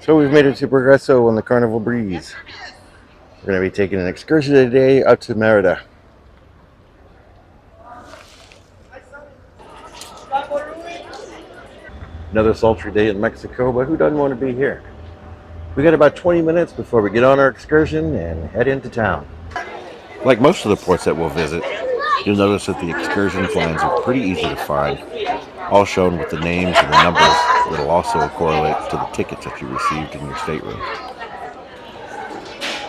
So we've made it to Progreso on the Carnival Breeze. We're going to be taking an excursion today up to Merida. Another sultry day in Mexico, but who doesn't want to be here? We got about 20 minutes before we get on our excursion and head into town. Like most of the ports that we'll visit, you'll notice that the excursion lines are pretty easy to find, all shown with the names and the numbers that'll also correlate to the tickets that you received in your stateroom.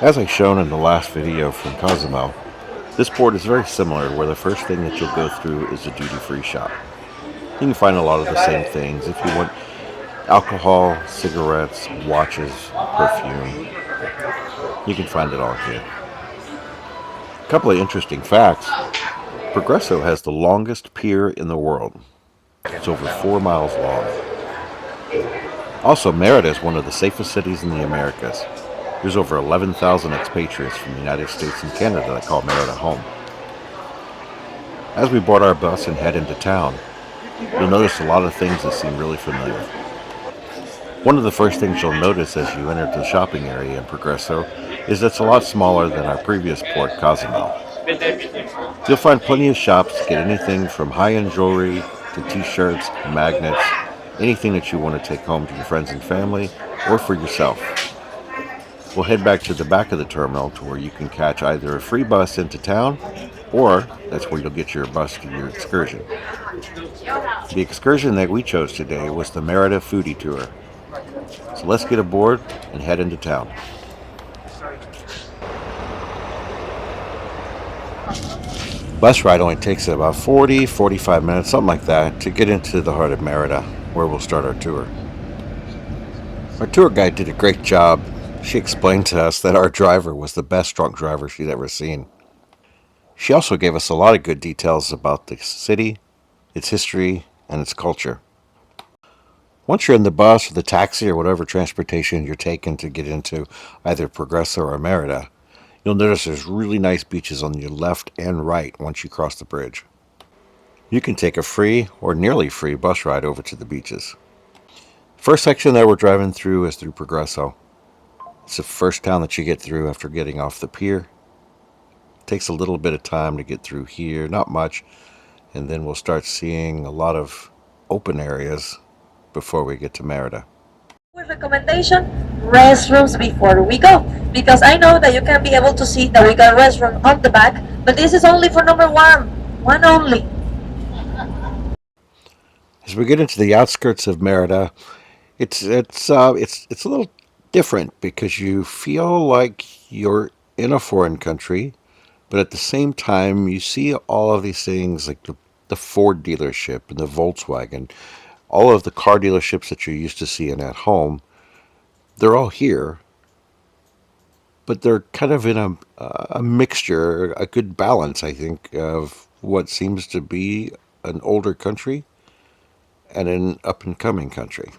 As I shown in the last video from Cozumel, this port is very similar, where the first thing that you'll go through is the duty-free shop. You can find a lot of the same things if you want alcohol, cigarettes, watches, perfume. You can find it all here. A couple of interesting facts. Progreso has the longest pier in the world. It's over 4 miles long. Also, Merida is one of the safest cities in the Americas. There's over 11,000 expatriates from the United States and Canada that call Merida home. As we board our bus and head into town, you'll notice a lot of things that seem really familiar. One of the first things you'll notice as you enter the shopping area in Progreso is that it's a lot smaller than our previous port, Cozumel. You'll find plenty of shops to get anything from high-end jewelry to t-shirts, magnets, anything that you want to take home to your friends and family or for yourself. We'll head back to the back of the terminal to where you can catch either a free bus into town, or that's where you'll get your bus to your excursion. The excursion that we chose today was the Merida Foodie Tour. So let's get aboard and head into town. Bus ride only takes about 45 minutes, something like that, to get into the heart of Merida, where we'll start our tour. Our tour guide did a great job. She explained to us that our driver was the best drunk driver she'd ever seen. She also gave us a lot of good details about the city, its history, and its culture. Once you're in the bus or the taxi or whatever transportation you're taking to get into either Progreso or Merida, you'll notice there's really nice beaches on your left and right once you cross the bridge. You can take a free or nearly free bus ride over to the beaches. First section that we're driving through is through Progreso. It's the first town that you get through after getting off the pier. It takes a little bit of time to get through here, not much, and then we'll start seeing a lot of open areas before we get to Merida. Recommendation: restrooms before we go, because I know that you can be able to see that we got a restroom on the back, but this is only for number one only. As we get into the outskirts of Merida, it's a little different because you feel like you're in a foreign country, but at the same time you see all of these things like the Ford dealership and the Volkswagen, all of the car dealerships that you're used to seeing at home. They're all here, but they're kind of in a mixture, a good balance, I think, of what seems to be an older country and an up and coming country.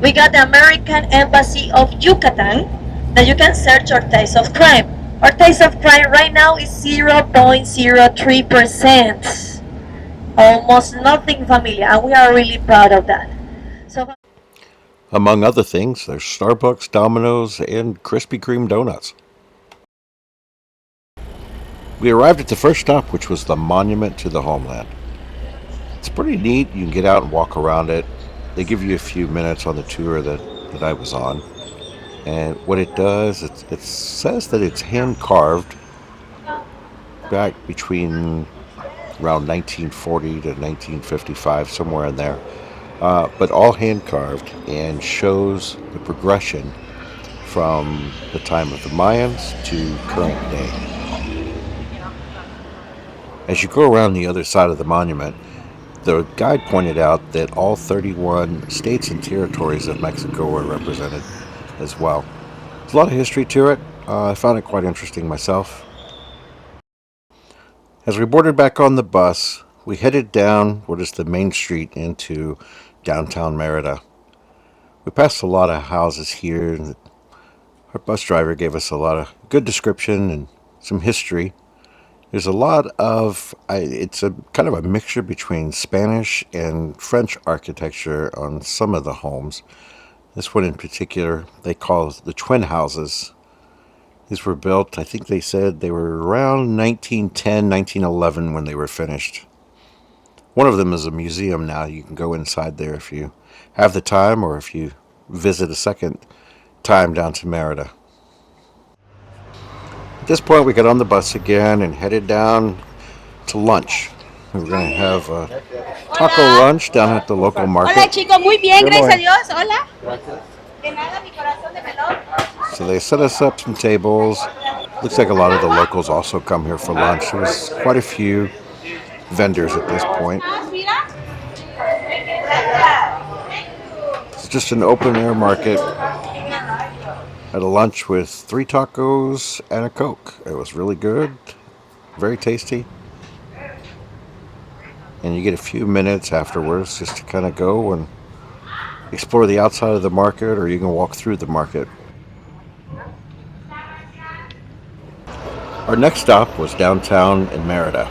We got the American Embassy of Yucatan that you can search our taste of crime. Our taste of crime right now is 0.03%. Almost nothing familiar, and we are really proud of that. So, Among other things, there's Starbucks, Domino's, and Krispy Kreme donuts. We arrived at the first stop, which was the Monument to the Homeland. It's pretty neat. You can get out and walk around it. They give you a few minutes on the tour that I was on. And what it does, it says that it's hand carved back between around 1940 to 1955, somewhere in there. But all hand carved, and shows the progression from the time of the Mayans to current day. As you go around the other side of the monument, the guide pointed out that all 31 states and territories of Mexico were represented as well. There's a lot of history to it. I found it quite interesting myself. As we boarded back on the bus, we headed down what is the main street into downtown Merida. We passed a lot of houses here, and our bus driver gave us a lot of good description and some history. There's a lot of, it's a kind of a mixture between Spanish and French architecture on some of the homes. This one in particular, they call the twin houses. These were built, I think they said they were around 1910, 1911 when they were finished. One of them is a museum now. You can go inside there if you have the time or if you visit a second time down to Merida. At this point, we got on the bus again and headed down to lunch. We were going to have a taco Hola. lunch down at the local Hola market. chicos, muy bien, gracias a Dios. Hola. De nada, mi corazón de melón. So they set us up some tables. Looks like a lot of the locals also come here for lunch. There was quite a few vendors at this point. It's just an open air market. Had a lunch with 3 tacos and a Coke. It was really good, very tasty. And you get a few minutes afterwards just to kind of go and explore the outside of the market, or you can walk through the market. Our next stop was downtown in Merida.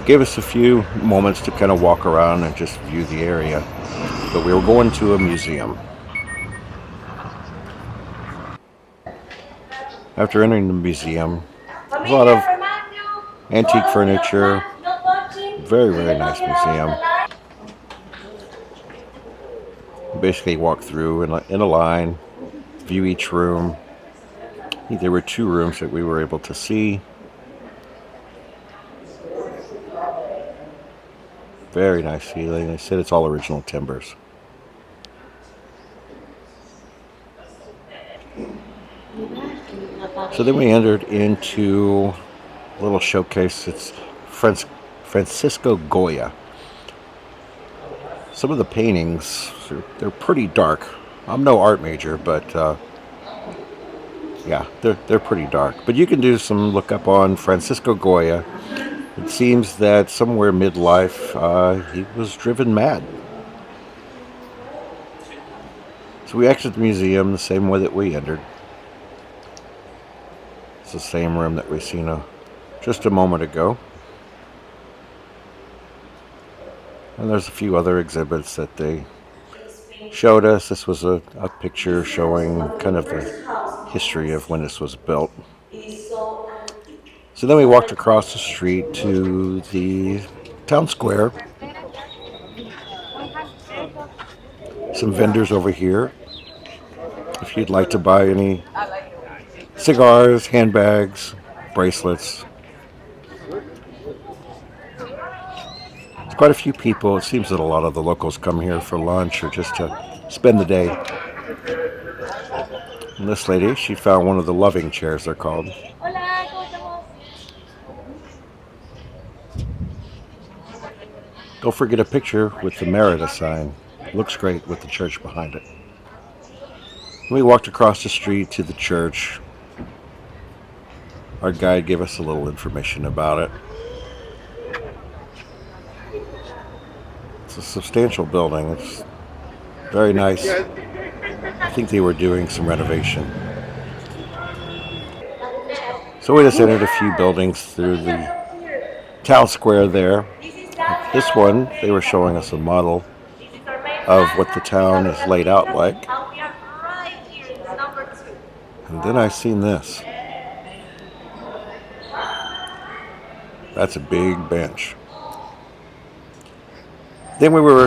It gave us a few moments to kind of walk around and just view the area, but we were going to a museum. After entering the museum, a lot of antique furniture, very, very nice museum. Basically walk through in a line, view each room. I think there were 2 rooms that we were able to see. Very nice ceiling. They said it's all original timbers. So then we entered into a little showcase. It's Francisco Goya. Some of the paintings, they're pretty dark. I'm no art major, but yeah, they're pretty dark. But you can do some look up on Francisco Goya. It seems that somewhere midlife, he was driven mad. So we exit the museum the same way that we entered. It's the same room that we seen just a moment ago. And there's a few other exhibits that they showed us. This was a picture showing kind of the history of when this was built. So then we walked across the street to the town square. Some vendors over here. If you'd like to buy any cigars, handbags, bracelets. There's quite a few people. It seems that a lot of the locals come here for lunch or just to spend the day. And this lady, she found one of the loving chairs, they're called. Don't forget a picture with the Merida sign. Looks great with the church behind it. We walked across the street to the church. Our guide gave us a little information about it. It's a substantial building. It's very nice. I think they were doing some renovation. So we just entered a few buildings through the town square there. This one, they were showing us a model of what the town is laid out like. And then I seen this. That's a big bench. Then we were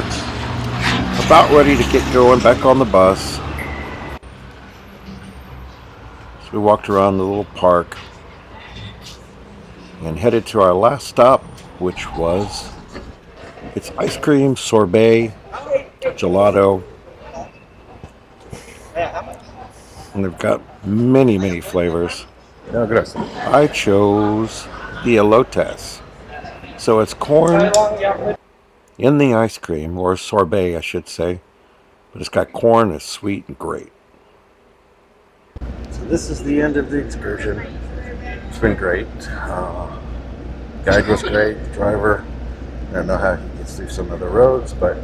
about ready to get going back on the bus. So we walked around the little park and headed to our last stop, which was it's ice cream, sorbet, gelato. And they've got many, many flavors. I chose the elotes. So it's corn in the ice cream, or sorbet, I should say. But it's got corn, it's sweet and great. So this is the end of the excursion. It's been great. Guide was great, the driver. I don't know how he gets through some of the roads, but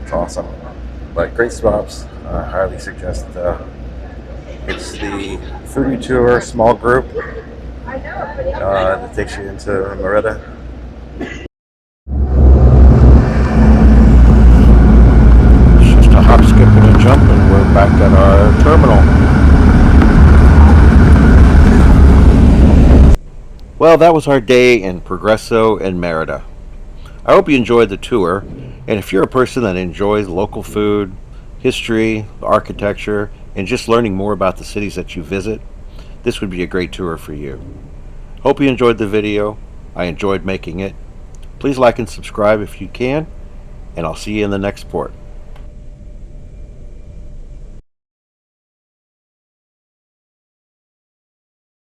it's awesome. But great stops. I highly suggest it's the foodie tour, small group that takes you into Merida. It's just a Well, that was our day in Progreso and Merida. I hope you enjoyed the tour, and if you're a person that enjoys local food, history, architecture, and just learning more about the cities that you visit, this would be a great tour for you. Hope you enjoyed the video. I enjoyed making it. Please like and subscribe if you can, and I'll see you in the next port.